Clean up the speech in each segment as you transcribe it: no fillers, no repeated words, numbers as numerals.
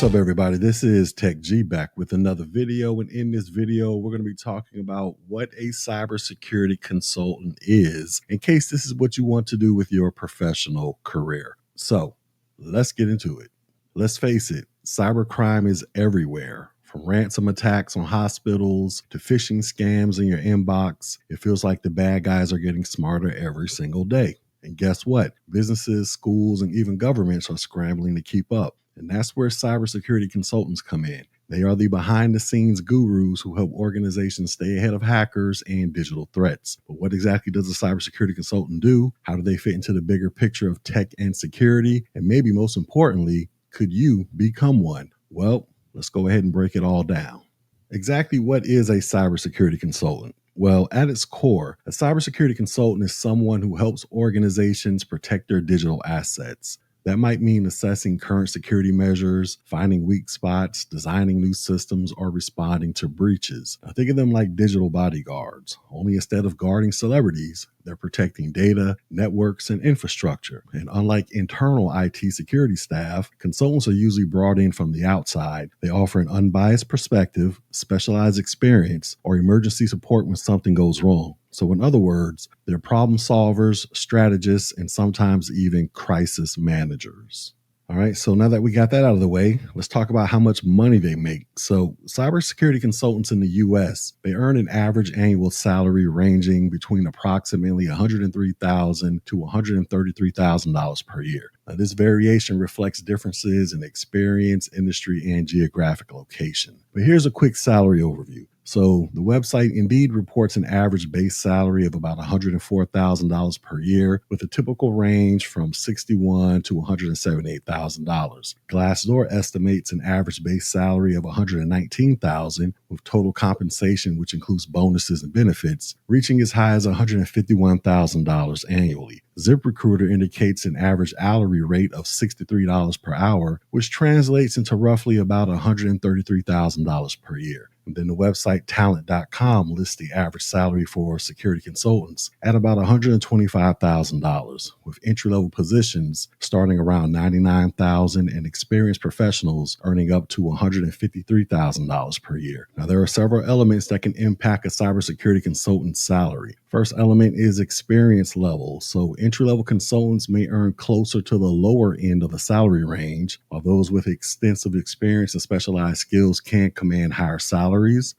What's up, everybody? This is Tech G back with another video. And in this video, we're going to be talking about what a cybersecurity consultant is, in case this is what you want to do with your professional career. So let's get into it. Let's face it, cybercrime is everywhere. From ransom attacks on hospitals to phishing scams in your inbox, it feels like the bad guys are getting smarter every single day. And guess what? Businesses, schools, and even governments are scrambling to keep up. And that's where cybersecurity consultants come in. They are the behind-the-scenes gurus who help organizations stay ahead of hackers and digital threats. But what exactly does a cybersecurity consultant do? How do they fit into the bigger picture of tech and security? And maybe most importantly, could you become one? Well, let's go ahead and break it all down. Exactly what is a cybersecurity consultant? Well, at its core, a cybersecurity consultant is someone who helps organizations protect their digital assets. That might mean assessing current security measures, finding weak spots, designing new systems, or responding to breaches. Now, think of them like digital bodyguards, only instead of guarding celebrities, they're protecting data, networks, and infrastructure. And unlike internal IT security staff, consultants are usually brought in from the outside. They offer an unbiased perspective, specialized experience, or emergency support when something goes wrong. So in other words, they're problem solvers, strategists, and sometimes even crisis managers. All right, so now that we got that out of the way, let's talk about how much money they make. So cybersecurity consultants in the US, they earn an average annual salary ranging between approximately $103,000 to $133,000 per year. Now, this variation reflects differences in experience, industry, and geographic location. But here's a quick salary overview. So the website Indeed reports an average base salary of about $104,000 per year, with a typical range from $61,000 to $178,000. Glassdoor estimates an average base salary of $119,000, with total compensation, which includes bonuses and benefits, reaching as high as $151,000 annually. ZipRecruiter indicates an average hourly rate of $63 per hour, which translates into roughly about $133,000 per year. And then the website talent.com lists the average salary for security consultants at about $125,000, with entry-level positions starting around $99,000 and experienced professionals earning up to $153,000 per year. Now, there are several elements that can impact a cybersecurity consultant's salary. First element is experience level. So entry-level consultants may earn closer to the lower end of the salary range, while those with extensive experience and specialized skills can command higher salaries.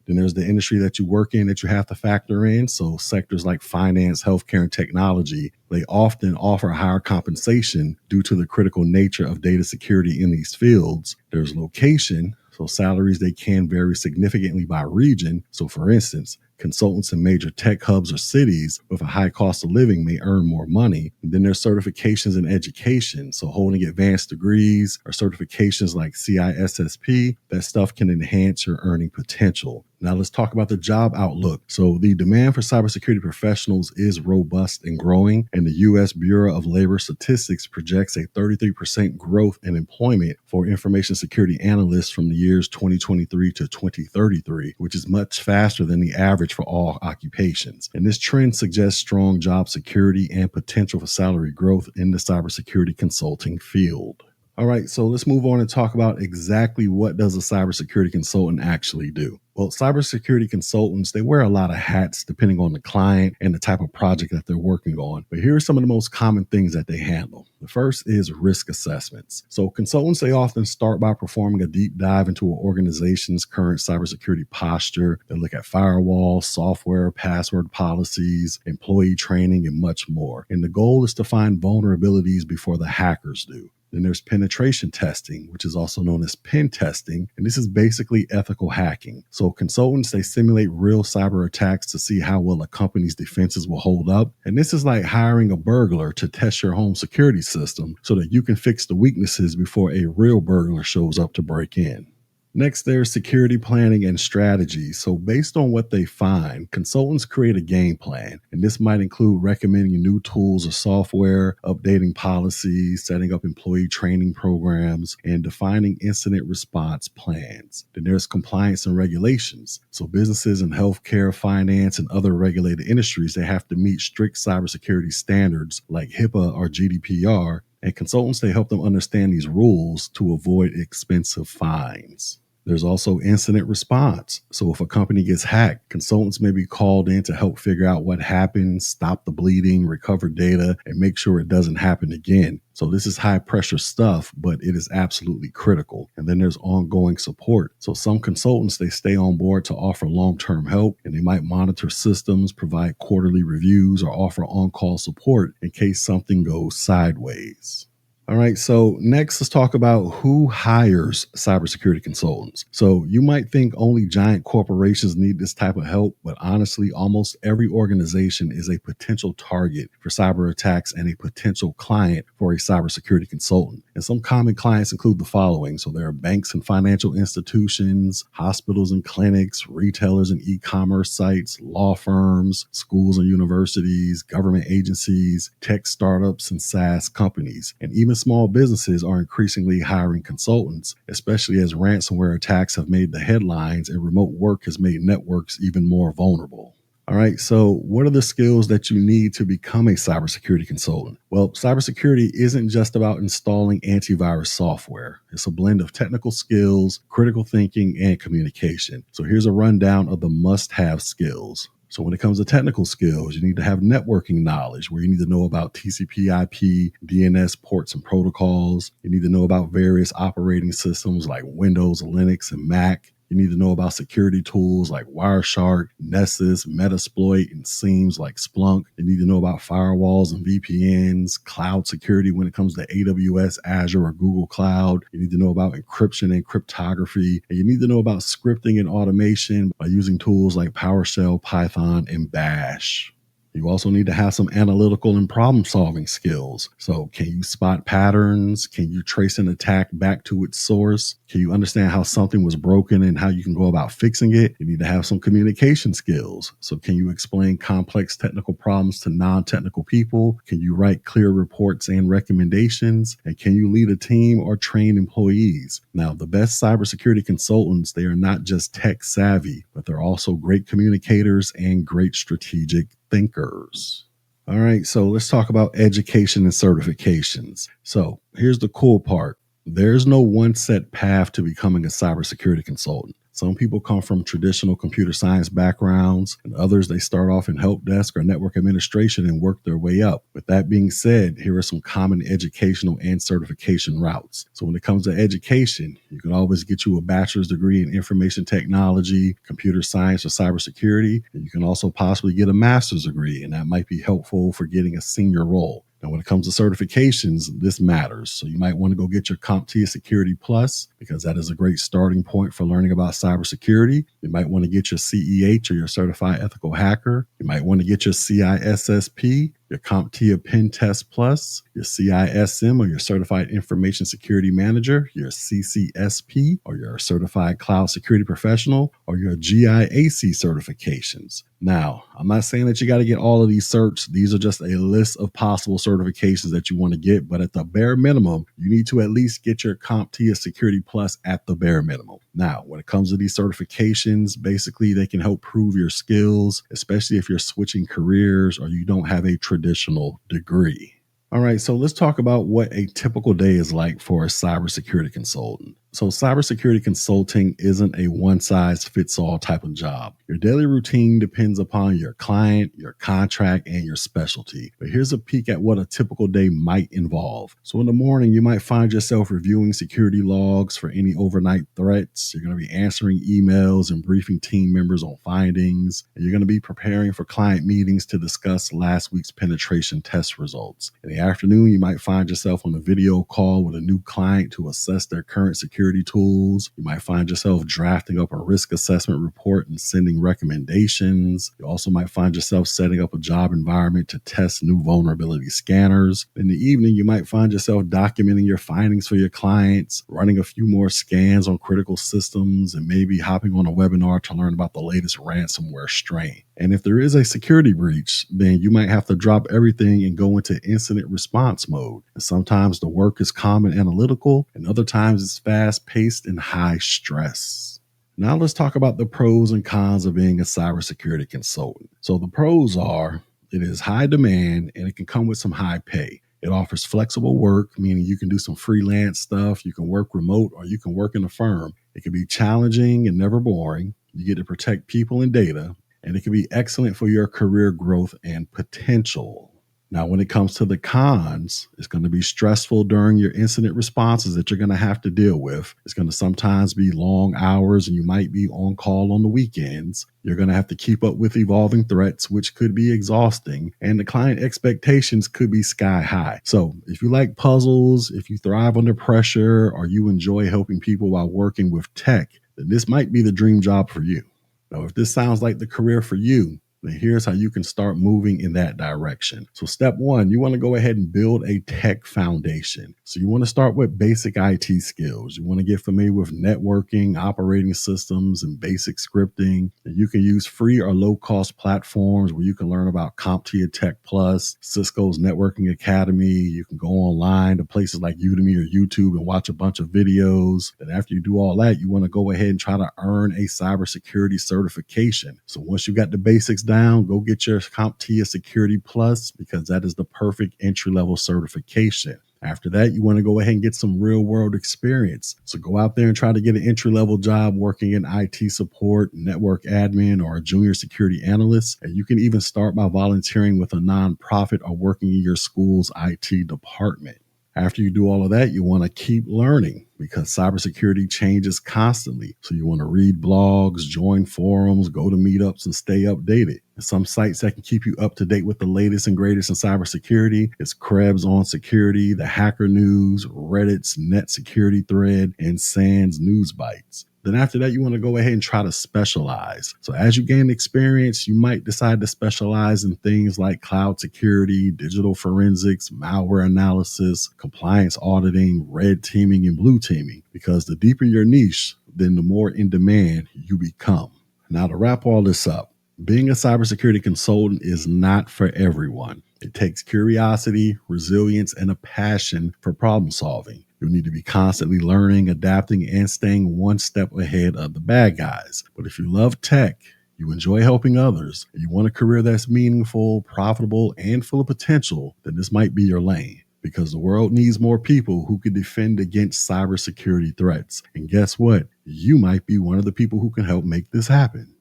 Then there's the industry that you work in that you have to factor in. So sectors like finance, healthcare, and technology, they often offer higher compensation due to the critical nature of data security in these fields. There's location. So salaries, they can vary significantly by region. So for instance, consultants in major tech hubs or cities with a high cost of living may earn more money. And then there's certifications in education. So holding advanced degrees or certifications like CISSP, that stuff can enhance your earning potential. Now let's talk about the job outlook. So the demand for cybersecurity professionals is robust and growing, and the U.S. Bureau of Labor Statistics projects a 33% growth in employment for information security analysts from the years 2023 to 2033, which is much faster than the average for all occupations. And this trend suggests strong job security and potential for salary growth in the cybersecurity consulting field. All right, so let's move on and talk about exactly what does a cybersecurity consultant actually do. Well, cybersecurity consultants, they wear a lot of hats depending on the client and the type of project that they're working on. But here are some of the most common things that they handle. The first is risk assessments. So consultants, they often start by performing a deep dive into an organization's current cybersecurity posture. They look at firewalls, software, password policies, employee training, and much more. And the goal is to find vulnerabilities before the hackers do. Then there's penetration testing, which is also known as pen testing, and this is basically ethical hacking. So consultants, they simulate real cyber attacks to see how well a company's defenses will hold up. And this is like hiring a burglar to test your home security system so that you can fix the weaknesses before a real burglar shows up to break in. Next, there's security planning and strategy. So based on what they find, consultants create a game plan. And this might include recommending new tools or software, updating policies, setting up employee training programs, and defining incident response plans. Then there's compliance and regulations. So businesses in healthcare, finance, and other regulated industries, they have to meet strict cybersecurity standards like HIPAA or GDPR. And consultants, they help them understand these rules to avoid expensive fines. There's also incident response. So if a company gets hacked, consultants may be called in to help figure out what happened, stop the bleeding, recover data, and make sure it doesn't happen again. So this is high pressure stuff, but it is absolutely critical. And then there's ongoing support. So some consultants, they stay on board to offer long-term help, and they might monitor systems, provide quarterly reviews, or offer on-call support in case something goes sideways. All right, so next let's talk about who hires cybersecurity consultants. So you might think only giant corporations need this type of help, but honestly, almost every organization is a potential target for cyber attacks and a potential client for a cybersecurity consultant. And some common clients include the following. So there are banks and financial institutions, hospitals and clinics, retailers and e-commerce sites, law firms, schools and universities, government agencies, tech startups, and SaaS companies. And even small businesses are increasingly hiring consultants, especially as ransomware attacks have made the headlines and remote work has made networks even more vulnerable. All right, so what are the skills that you need to become a cybersecurity consultant? Well, cybersecurity isn't just about installing antivirus software. It's a blend of technical skills, critical thinking, and communication. So here's a rundown of the must-have skills. So when it comes to technical skills, you need to have networking knowledge where you need to know about TCP/IP, DNS ports and protocols. You need to know about various operating systems like Windows, Linux, and Mac. You need to know about security tools like Wireshark, Nessus, Metasploit, and Seams like Splunk. You need to know about firewalls and VPNs, cloud security when it comes to AWS, Azure, or Google Cloud. You need to know about encryption and cryptography. And you need to know about scripting and automation by using tools like PowerShell, Python, and Bash. You also need to have some analytical and problem solving skills. So can you spot patterns? Can you trace an attack back to its source? Can you understand how something was broken and how you can go about fixing it? You need to have some communication skills. So can you explain complex technical problems to non-technical people? Can you write clear reports and recommendations? And can you lead a team or train employees? Now, the best cybersecurity consultants, they are not just tech savvy, but they're also great communicators and great strategic thinkers. All right, so let's talk about education and certifications. So here's the cool part. There's no one set path to becoming a cybersecurity consultant. Some people come from traditional computer science backgrounds, and others, they start off in help desk or network administration and work their way up. With that being said, here are some common educational and certification routes. So when it comes to education, you can always get you a bachelor's degree in information technology, computer science, or cybersecurity. And you can also possibly get a master's degree, and that might be helpful for getting a senior role. Now, when it comes to certifications, this matters. So you might want to go get your CompTIA Security Plus because that is a great starting point for learning about cybersecurity. You might want to get your CEH or your Certified Ethical Hacker. You might want to get your CISSP, your CompTIA Pen Test Plus, your CISM or your Certified Information Security Manager, your CCSP or your Certified Cloud Security Professional, or your GIAC certifications. Now, I'm not saying that you got to get all of these certs. These are just a list of possible certifications that you want to get, but at the bare minimum, you need to at least get your CompTIA Security Plus at the bare minimum. Now, when it comes to these certifications, basically they can help prove your skills, especially if you're switching careers or you don't have a traditional degree. All right, so let's talk about what a typical day is like for a cybersecurity consultant. So cybersecurity consulting isn't a one-size-fits-all type of job. Your daily routine depends upon your client, your contract, and your specialty. But here's a peek at what a typical day might involve. So in the morning, you might find yourself reviewing security logs for any overnight threats. You're going to be answering emails and briefing team members on findings. And you're going to be preparing for client meetings to discuss last week's penetration test results. In the afternoon, you might find yourself on a video call with a new client to assess their current security tools. You might find yourself drafting up a risk assessment report and sending recommendations. You also might find yourself setting up a job environment to test new vulnerability scanners. In the evening, you might find yourself documenting your findings for your clients, running a few more scans on critical systems, and maybe hopping on a webinar to learn about the latest ransomware strain. And if there is a security breach, then you might have to drop everything and go into incident response mode. And sometimes the work is calm and analytical, and other times it's fast-paced and high stress. Now let's talk about the pros and cons of being a cybersecurity consultant. So the pros are, it is high demand and it can come with some high pay. It offers flexible work, meaning you can do some freelance stuff, you can work remote, or you can work in a firm. It can be challenging and never boring. You get to protect people and data, and it can be excellent for your career growth and potential. Now, when it comes to the cons, it's going to be stressful during your incident responses that you're going to have to deal with. It's going to sometimes be long hours and you might be on call on the weekends. You're going to have to keep up with evolving threats, which could be exhausting, and the client expectations could be sky high. So, if you like puzzles, if you thrive under pressure, or you enjoy helping people while working with tech, then this might be the dream job for you. Now, if this sounds like the career for you, then here's how you can start moving in that direction. So step one, you want to go ahead and build a tech foundation. So you want to start with basic IT skills. You want to get familiar with networking, operating systems, and basic scripting. And you can use free or low-cost platforms where you can learn about CompTIA Tech Plus, Cisco's Networking Academy. You can go online to places like Udemy or YouTube and watch a bunch of videos. And after you do all that, you want to go ahead and try to earn a cybersecurity certification. So once you got the basics down, go get your CompTIA Security Plus, because that is the perfect entry-level certification. After that, you want to go ahead and get some real world experience. So go out there and try to get an entry level job working in IT support, network admin, or a junior security analyst. And you can even start by volunteering with a nonprofit or working in your school's IT department. After you do all of that, you want to keep learning, because cybersecurity changes constantly. So you want to read blogs, join forums, go to meetups, and stay updated. And some sites that can keep you up to date with the latest and greatest in cybersecurity is Krebs on Security, the Hacker News, Reddit's Net Security Thread, and SANS News Bites. Then after that, you want to go ahead and try to specialize. So as you gain experience, you might decide to specialize in things like cloud security, digital forensics, malware analysis, compliance auditing, red teaming, and blue teaming, because the deeper your niche, then the more in demand you become. Now, to wrap all this up, being a cybersecurity consultant is not for everyone. It takes curiosity, resilience, and a passion for problem solving. You'll need to be constantly learning, adapting, and staying one step ahead of the bad guys. But if you love tech, you enjoy helping others, and you want a career that's meaningful, profitable, and full of potential, then this might be your lane. Because the world needs more people who can defend against cybersecurity threats. And guess what? You might be one of the people who can help make this happen.